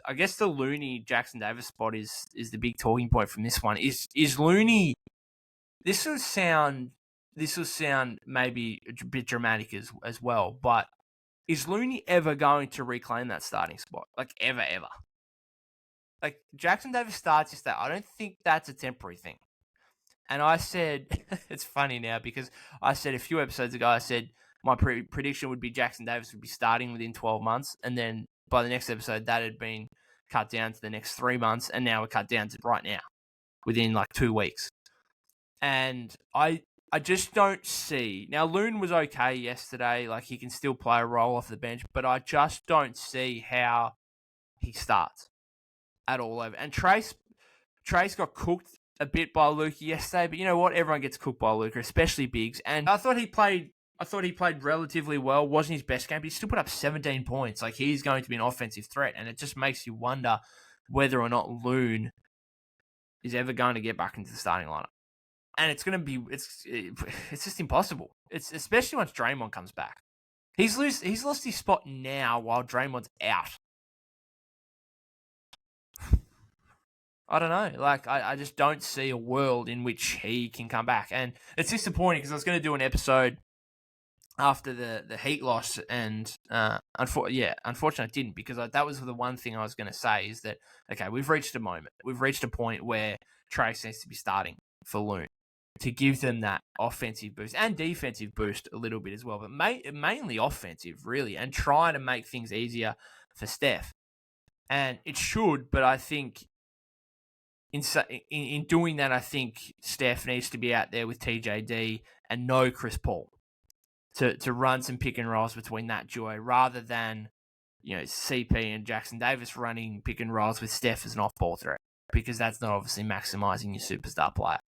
I guess the Looney Jackson-Davis spot is the big talking point from this one. Is Looney? This will sound maybe a bit dramatic as well, but is Looney ever going to reclaim that starting spot? Like ever? Like Jackson-Davis starts this day. I don't think that's a temporary thing. And I said, it's funny now because I said a few episodes ago, I said my prediction would be Jackson-Davis would be starting within 12 months. And then by the next episode, that had been cut down to the next 3 months. And now we're cut down to right now, within like 2 weeks. And I just don't see. Now, Loon was okay yesterday. Like, he can still play a role off the bench. But I just don't see how he starts at all over. And Trayce got cooked a bit by Luka yesterday, but you know what? Everyone gets cooked by Luka, especially bigs. And I thought he played relatively well. Wasn't his best game, but he still put up 17 points. Like, he's going to be an offensive threat, and it just makes you wonder whether or not Loon is ever going to get back into the starting lineup. And it's going to be it's just impossible. It's especially once Draymond comes back. He's lost his spot now while Draymond's out. I don't know. Like, I just don't see a world in which he can come back. And it's disappointing because I was going to do an episode after the Heat loss, and unfortunately I didn't, because that was the one thing I was going to say is that, okay, we've reached a moment. We've reached a point where Trayce needs to be starting for Loon to give them that offensive boost and defensive boost a little bit as well, but mainly offensive, really, and try to make things easier for Steph. And it should, but I think in doing that, I think Steph needs to be out there with TJD and no Chris Paul to run some pick and rolls between that duo, rather than, you know, CP and Jackson-Davis running pick and rolls with Steph as an off-ball threat, because that's not obviously maximizing your superstar player.